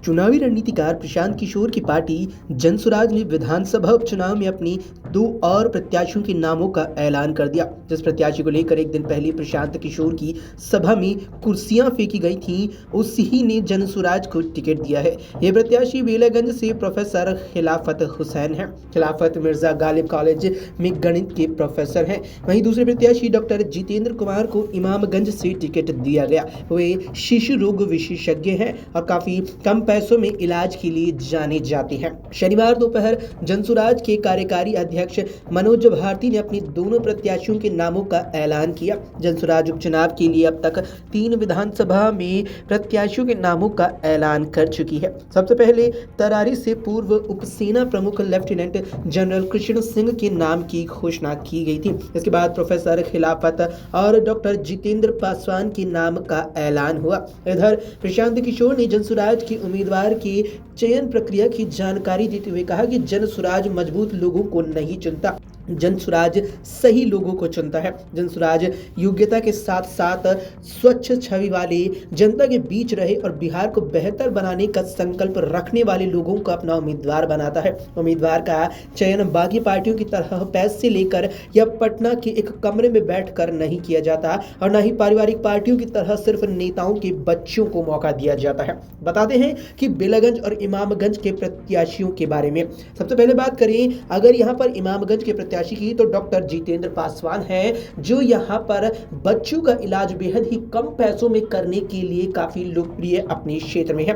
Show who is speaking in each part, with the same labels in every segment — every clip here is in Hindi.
Speaker 1: चुनावी रणनीतिकार प्रशांत किशोर की पार्टी जनसुराज ने विधानसभा उपचुनाव में अपनी दो और प्रत्याशियों के नामों का ऐलान कर दिया। जिस प्रत्याशी को लेकर एक दिन पहले प्रशांत किशोर की सभा में कुर्सियां फेंकी गई थीं, उसी ने जनसुराज को टिकट दिया है। ये प्रत्याशी बेलागंज से प्रोफेसर खिलाफत हुसैन है। खिलाफत मिर्जा गालिब कॉलेज में गणित के प्रोफेसर हैं। वहीं दूसरे प्रत्याशी डॉक्टर जितेंद्र कुमार को इमामगंज से टिकट दिया गया। वे शिशु रोग विशेषज्ञ हैं और काफी कम पैसों में इलाज के लिए जाने जाते हैं। शनिवार दोपहर जनसुराज के कार्यकारी अध्यक्ष मनोज भारती ने अपने दोनों प्रत्याशियों के नामों का ऐलान किया। जनसुराज उपचुनाव के लिए अब तक 3 विधानसभा में प्रत्याशियों के नामों का ऐलान कर चुकी है। सबसे पहले तरारी से पूर्व उपसेना प्रमुख लेफ्टिनेंट जनरल कृष्ण सिंह के नाम की घोषणा की गई थी। इसके बाद प्रोफेसर खिलाफत और डॉक्टर जितेंद्र पासवान के नाम का ऐलान हुआ। इधर प्रशांत किशोर ने जनसुराज के उम्मीदवार की चयन प्रक्रिया की जानकारी देते हुए कहा कि जनसुराज मजबूत लोगों को नहीं चुनता, जनसुराज सही लोगों को चुनता है। जनसुराज योग्यता के साथ साथ स्वच्छ छवि वाले, जनता के बीच रहे और बिहार को बेहतर बनाने का संकल्प रखने वाले लोगों को अपना उम्मीदवार बनाता है। उम्मीदवार का चयन बाकी पार्टियों की तरह पैसे लेकर या पटना के एक कमरे में बैठकर नहीं किया जाता और न ही पारिवारिक पार्टियों की तरह सिर्फ नेताओं के बच्चों को मौका दिया जाता है। बताते हैं कि बेलागंज और इमामगंज के प्रत्याशियों के बारे में। सबसे पहले बात करें अगर यहाँ पर इमामगंज के प्रत्याशी की, तो डॉक्टर जितेंद्र पासवान हैं, जो यहाँ पर बच्चों का इलाज बेहद ही कम पैसों में करने के लिए काफी लोकप्रिय अपने क्षेत्र में है।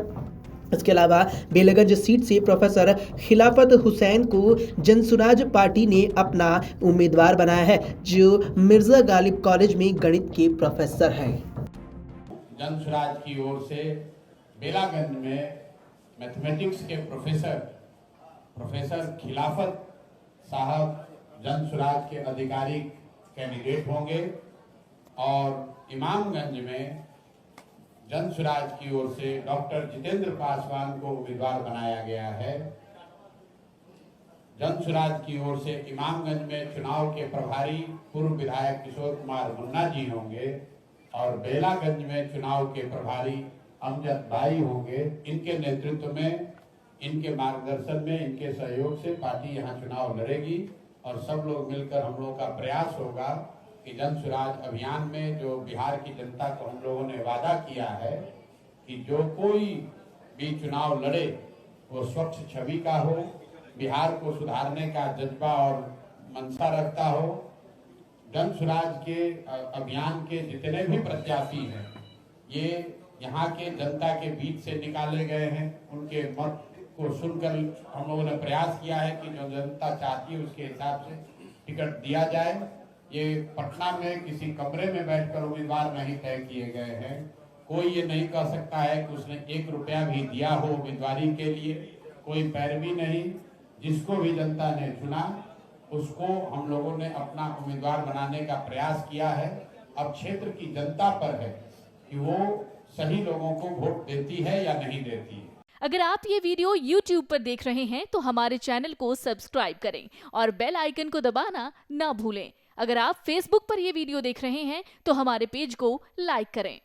Speaker 1: इसके अलावा बेलागंज सीट से प्रोफेसर खिलाफत हुसैन को जनसुराज पार्टी ने अपना उम्मीदवार बनाया है, जो मिर्जा गालिब कॉलेज में गणित के प्रोफेसर हैं।
Speaker 2: जनसुराज की ओर से बेलागंज में मैथमेटिक्स के प्रोफेसर खिलाफत साहब जनसुराज के आधिकारिक कैंडिडेट होंगे और इमामगंज में जनसुराज की ओर से डॉक्टर जितेंद्र पासवान को उम्मीदवार बनाया गया है। जनसुराज की ओर से इमामगंज में चुनाव के प्रभारी पूर्व विधायक किशोर कुमार मुन्ना जी होंगे और बेलागंज में चुनाव के प्रभारी अमजद भाई होंगे। इनके नेतृत्व में, इनके मार्गदर्शन में, इनके सहयोग से पार्टी यहाँ चुनाव लड़ेगी और सब लोग मिलकर हम लोगों का प्रयास होगा कि जनसुराज अभियान में जो बिहार की जनता को हम लोगों ने वादा किया है कि जो कोई भी चुनाव लड़े वो स्वच्छ छवि का हो, बिहार को सुधारने का जज्बा और मंशा रखता हो। जनसुराज के अभियान के जितने भी प्रत्याशी हैं ये यहाँ के जनता के बीच से निकाले गए हैं। उनके मत को सुनकर हम लोगों ने प्रयास किया है कि जो जनता चाहती है उसके हिसाब से टिकट दिया जाए। ये पटना में किसी कमरे में बैठकर उम्मीदवार नहीं तय किए गए हैं। कोई ये नहीं कह सकता है कि उसने 1 रुपया भी दिया हो उम्मीदवारी के लिए, कोई पैरवी नहीं। जिसको भी जनता ने चुना उसको हम लोगों ने अपना उम्मीदवार बनाने का प्रयास किया है। अब क्षेत्र की जनता पर है कि वो सही लोगों को वोट देती है या नहीं देती है।
Speaker 3: अगर आप ये वीडियो YouTube पर देख रहे हैं तो हमारे चैनल को सब्सक्राइब करें और बेल आइकन को दबाना ना भूलें। अगर आप Facebook पर ये वीडियो देख रहे हैं तो हमारे पेज को लाइक करें।